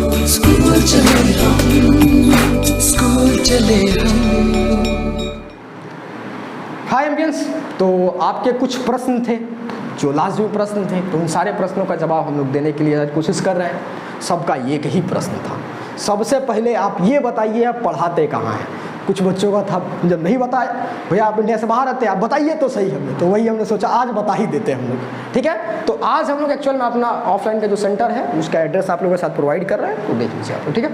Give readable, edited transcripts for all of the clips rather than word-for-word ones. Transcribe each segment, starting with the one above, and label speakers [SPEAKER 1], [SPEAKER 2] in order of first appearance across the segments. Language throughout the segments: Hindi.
[SPEAKER 1] स्कूल चले हम।
[SPEAKER 2] हाय एम्बियंस, तो आपके कुछ प्रश्न थे जो लाजमी प्रश्न थे, तो उन सारे प्रश्नों का जवाब हम लोग देने के लिए कोशिश कर रहे हैं। सबका एक ही प्रश्न था, सबसे पहले आप ये बताइए आप पढ़ाते कहाँ हैं। कुछ बच्चों का था जब नहीं बताया, भैया आप इंडिया से बाहर रहते हैं, आप बताइए तो सही हमें, तो वही हमने सोचा आज बता ही देते हैं हम लोग। ठीक है, तो आज हम लोग एक्चुअल में अपना ऑफलाइन का जो सेंटर है उसका एड्रेस आप लोगों के साथ प्रोवाइड कर रहे हैं, तो देख लीजिए आप लोग। ठीक है,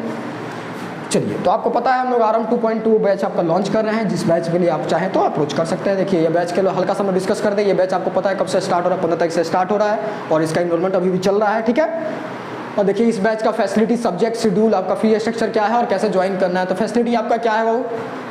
[SPEAKER 2] चलिए, तो आपको पता है हम लोग आरएम 2.2 बैच आपका लॉन्च कर रहे हैं, जिस बैच के लिए आप चाहें तो अप्रोच कर सकते हैं। देखिए, ये बैच के लिए हल्का सा हम डिस्कस कर दें। ये बैच आपको पता है कब से स्टार्ट हो रहा है, 15 तारीख से स्टार्ट हो रहा है और इसका इनरोलमेंट अभी भी चल रहा है। ठीक है, और देखिए इस बैच का फैसिलिटी, सब्जेक्ट, शेड्यूल, आपका फी स्ट्रक्चर क्या है और कैसे ज्वाइन करना है। तो फैसिलिटी आपका क्या है वो,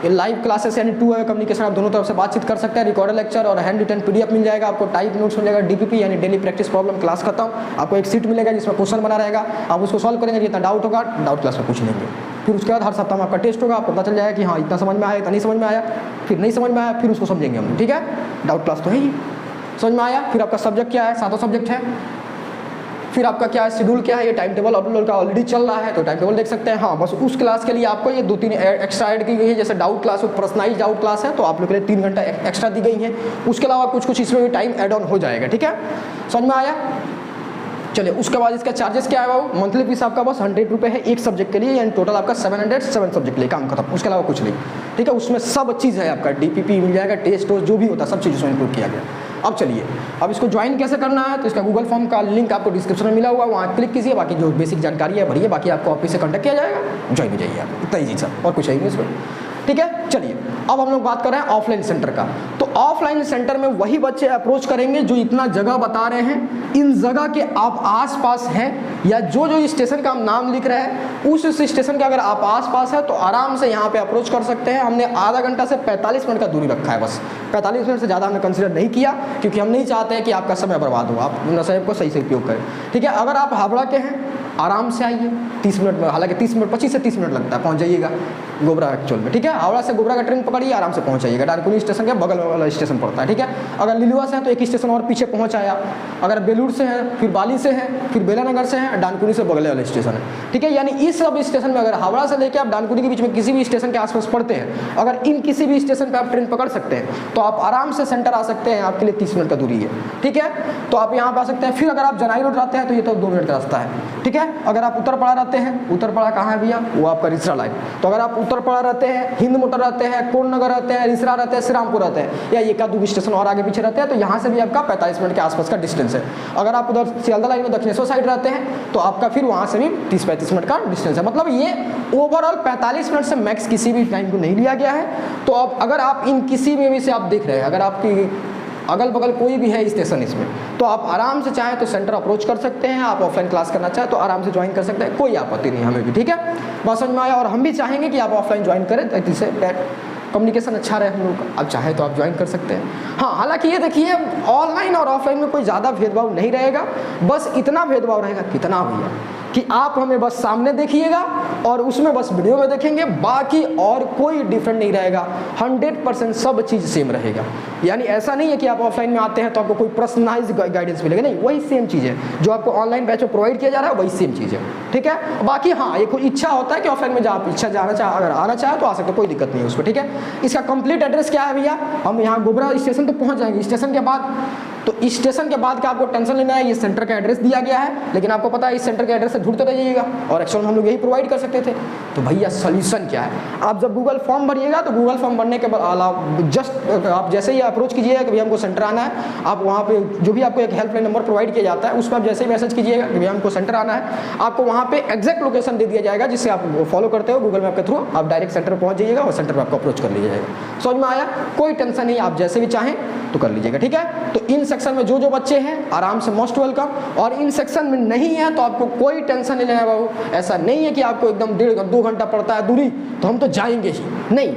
[SPEAKER 2] ये लाइव क्लासेस यानी 2 वे कम्युनिकेशन, आप दोनों तरफ से बातचीत कर सकते हैं। रिकॉर्डेड लेक्चर और हैंड रिटन पीडीएफ मिल जाएगा आपको, टाइप नोट्स मिल जाएगा, डीपीपी यानी डेली प्रैक्टिस प्रॉब्लम क्लास खत्म। आपको एक सीट मिलेगा जिसमें क्वेश्चन बना रहेगा, आप उसको सॉल्व करेंगे, जितना डाउट होगा डाउट क्लास में पूछ लेंगे। फिर उसके बाद हर सप्ताह में आपका टेस्ट होगा, आपको पता चल जाएगा कि हाँ इतना समझ में आया, इतना नहीं समझ में आया, फिर नहीं समझ में आया, फिर उसको समझेंगे हम। ठीक है, डाउट क्लास तो है ही, समझ में आया। फिर आपका सब्जेक्ट क्या है, 7 सब्जेक्ट है। फिर आपका क्या है, शेड्यूल क्या है, ये टाइम टेबल अपलोड का ऑलरेडी चल रहा है, तो टाइम टेबल देख सकते हैं। हाँ, बस उस क्लास के लिए आपको ये 2-3 एक्स्ट्रा ऐड की गई है, जैसे doubt class, personalize doubt class है तो आप लोग के लिए 3 घंटा एक्स्ट्रा दी गई है। उसके अलावा कुछ इसमें भी टाइम ऐड ऑन हो जाएगा। ठीक है, समझ में आया। चलिए, उसके बाद इसका चार्जेस क्या है वो, मंथली फीस आपका बस 100 रुपये है एक सब्जेक्ट के लिए, यानी टोटल आपका 707 सब्जेक्ट के लिए काम खत्म, उसके अलावा कुछ नहीं। ठीक है, उसमें सब चीज़ है, आपका डीपीपी मिल जाएगा, टेस्ट जो भी होता है सब चीज़ उसमें इंक्लूड किया गया। अब चलिए, अब इसको ज्वाइन कैसे करना है, तो इसका गूगल फॉर्म का लिंक आपको डिस्क्रिप्शन में मिला हुआ है, वहाँ क्लिक कीजिए, बाकी जो बेसिक जानकारी है भरिए, बाकी आपको ऑफिस से कॉन्टैक्ट किया जाएगा, ज्वाइन हो जाइए आप, इतना ईजी सर, और कुछ है ही नहीं इसमें। ठीक है, चलिए अब हम लोग बात कर रहे हैं ऑफलाइन सेंटर का। तो ऑफलाइन सेंटर में वही बच्चे अप्रोच करेंगे जो इतना जगह बता रहे हैं, इन जगह के आप आसपास हैं या जो स्टेशन का हम नाम लिख रहे हैं उस स्टेशन के अगर आप आसपास है तो आराम से यहाँ पे अप्रोच कर सकते हैं। हमने आधा घंटा से 45 मिनट का दूरी रखा है, बस 45 मिनट से ज़्यादा हमने कंसिडर नहीं किया, क्योंकि हम नहीं चाहते हैं कि आपका समय बर्बाद हो, आप अपना समय को सही से उपयोग करें। ठीक है, अगर आप हावड़ा के हैं आराम से आइए 30 मिनट में, हालांकि 30 मिनट 25 से 30 मिनट लगता है, पहुंच जाइएगा गोबरा एक्चुअल में। ठीक है, हावड़ा से गोबरा का ट्रेन पकड़िए, आराम से पहुंच जाइएगा, डानकुनी स्टेशन के बगल वाला स्टेशन पड़ता है। ठीक है, अगर लिलुआ से है तो एक स्टेशन और पीछे पहुंच आया, अगर बेलूर से है, फिर बाली से है, फिर बेलानगर से है, डानकुनी से बगल वाला स्टेशन है। ठीक है, यानी इस सब स्टेशन में अगर हावड़ा से लेकर आप डानकुनी के बीच में किसी भी स्टेशन के आसपास पड़ते हैं, अगर इन किसी भी स्टेशन पर आप ट्रेन पकड़ सकते हैं तो आप आराम से सेंटर आ सकते हैं, आपके लिए 30 मिनट का दूरी है। ठीक है, तो आप यहाँ पर आ सकते हैं। फिर अगर आप जनाई रोड रहते हैं तो ये तो 2 मिनट का रास्ता है। ठीक है, अगर आप उत्तरपाड़ा रहते हैं, उत्तरपाड़ा कहाँ है भैया, वो आपका रिसरा लाइन, तो अगर आप उत्तरपाड़ा रहते हैं, हिंद मोटर रहते हैं, कोटनगर रहते हैं, रिसरा रहते हैं, श्रीरामपुर रहते हैं, या एक आध 2 स्टेशन और आगे पीछे रहते हैं, तो यहाँ से भी आपका 45 मिनट के आसपास का डिस्टेंस है। अगर आप उधर सियालदा लाइन में दक्षिणेश्वर साइड रहते हैं तो आपका फिर वहाँ से भी 30-35 मिनट का डिस्टेंस है। मतलब ये ओवरऑल 45 मिनट से मैक्स किसी भी टाइम को नहीं लिया गया है। तो अब अगर आप इन किसी में भी से आप देख रहे हैं, अगर आपकी अगल बगल कोई भी है स्टेशन इसमें, तो आप आराम से चाहें तो सेंटर अप्रोच कर सकते हैं। आप ऑफलाइन क्लास करना चाहें तो आराम से ज्वाइन कर सकते हैं, कोई आपत्ति नहीं हमें भी। ठीक है, बात समझ में आया। और हम भी चाहेंगे कि आप ऑफलाइन ज्वाइन करें जिससे कम्युनिकेशन अच्छा रहे हम लोग का। आप चाहे तो आप ज्वाइन कर सकते हैं। हाँ, हालांकि ये देखिए ऑनलाइन और ऑफलाइन में कोई ज़्यादा भेदभाव नहीं रहेगा, बस इतना भेदभाव रहेगा, कितना भैया, कि आप हमें बस सामने देखिएगा और उसमें बस वीडियो में देखेंगे, बाकी और कोई डिफरेंट नहीं रहेगा। 100% सब चीज़ सेम रहेगा। यानी ऐसा नहीं है कि आप ऑफलाइन में आते हैं तो आपको कोई पर्सनलाइज गाइडेंस मिलेगा, नहीं, वही सेम चीज़ है जो आपको ऑनलाइन बैच में प्रोवाइड किया जा रहा है, वही सेम चीज़ है। ठीक है, बाकी हाँ एक इच्छा होता है कि ऑफलाइन में आप इच्छा जाना चाहे, अगर आना चाहे तो आ सकते, कोई दिक्कत नहीं है उसको। ठीक है, इसका कंप्लीट एड्रेस क्या है भैया, हम यहाँ गोबरा स्टेशन तो पहुँच जाएंगे, स्टेशन के बाद तो स्टेशन के बाद का आपको टेंशन लेना है, ये सेंटर का एड्रेस दिया गया है, लेकिन आपको पता है इस सेंटर के एड्रेस से ढूंढते रह जाइएगा, और एक्चुअल में हम लोग यही प्रोवाइड कर सकते थे। तो भैया सोल्यूशन क्या है, आप जब गूगल फॉर्म भरिएगा तो गूगल फॉर्म भरने के बाद जस्ट आप जैसे ही अप्रोच कीजिएगा कि भैया हमको सेंटर आना है, आप वहाँ पे जो भी आपको एक हेल्पलाइन नंबर प्रोवाइड किया जाता है उस पर आप जैसे ही मैसेज कीजिएगा कि भैया हमको सेंटर आना है, आपको वहाँ पे एग्जैक्ट लोकेशन दे दिया जाएगा, जिससे आप फॉलो करते हो गूगल मैप के थ्रू, आप डायरेक्ट सेंटर पहुँच जाइएगा और सेंटर पर आपको अप्रोच कर लिया जाएगा। समझ में आया, कोई टेंशन नहीं, आप जैसे भी चाहें तो कर लीजिएगा। ठीक है, तो इन सेक्शन में जो बच्चे हैं आराम से मोस्ट वेलकम, और इन सेक्शन में नहीं है तो आपको कोई टेंशन नहीं लेना बाबू। ऐसा नहीं है कि आपको एकदम 1.5-2 घंटा पड़ता है दूरी तो हम तो जाएंगे ही नहीं।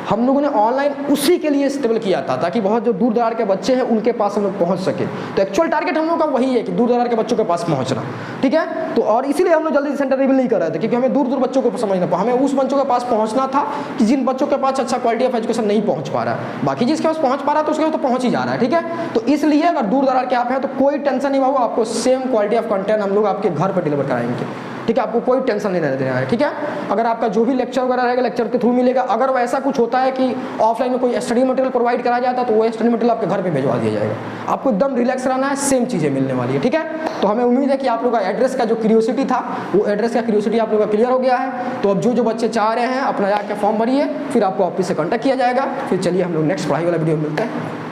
[SPEAKER 2] हम लोगों ने ऑनलाइन उसी के लिए स्टेबल किया था ताकि बहुत जो दूर दरार के बच्चे हैं उनके पास हम लोग पहुंच सके। तो एक्चुअल टारगेट हम लोग का वही है कि दूर दरार के बच्चों के पास पहुंचना। ठीक है, तो और इसीलिए हम लोग जल्दी से सेंटर रिवील नहीं कर रहे थे, क्योंकि हमें दूर दूर बच्चों को समझना, हमें उस बच्चों के पास पहुंचना था कि जिन बच्चों के पास अच्छा क्वालिटी ऑफ एजुकेशन नहीं पहुंच पा रहा है। बाकी जिसके पास पहुंच पा रहा है तो उसके पास तो पहुंच ही जा रहा है। ठीक है, तो इसलिए अगर दूर दरार के आप हैं तो कोई टेंशन नहीं बाबू, आपको सेम क्वालिटी ऑफ कंटेंट हम लोग आपके घर पर डिलीवर कराएंगे। ठीक है, आपको कोई टेंशन नहीं देना है, ठीक है। अगर आपका जो भी लेक्चर वगैरह रहेगा लेक्चर के थ्रू मिलेगा। अगर वैसा कुछ होता है कि ऑफलाइन में कोई स्टडी मटेरियल प्रोवाइड कराया जाता है तो वो स्टडी मटेरियल आपके घर पे भिजवा दिया जाएगा। आपको एकदम रिलैक्स रहना है, सेम चीज़ें मिलने वाली है, ठीक है। तो हमें उम्मीद है कि आप लोग का एड्रेस का जो क्यूरियोसिटी था वो एड्रेस का क्यूरियोसिटी आप लोग का क्लियर हो गया है। तो अब जो बच्चे चाह रहे हैं अपना जाके फॉर्म भरिए, फिर आपको ऑफिस से कॉन्टैक्ट किया जाएगा। फिर चलिए हम लोग नेक्स्ट पढ़ाई वाला वीडियो में मिलते हैं।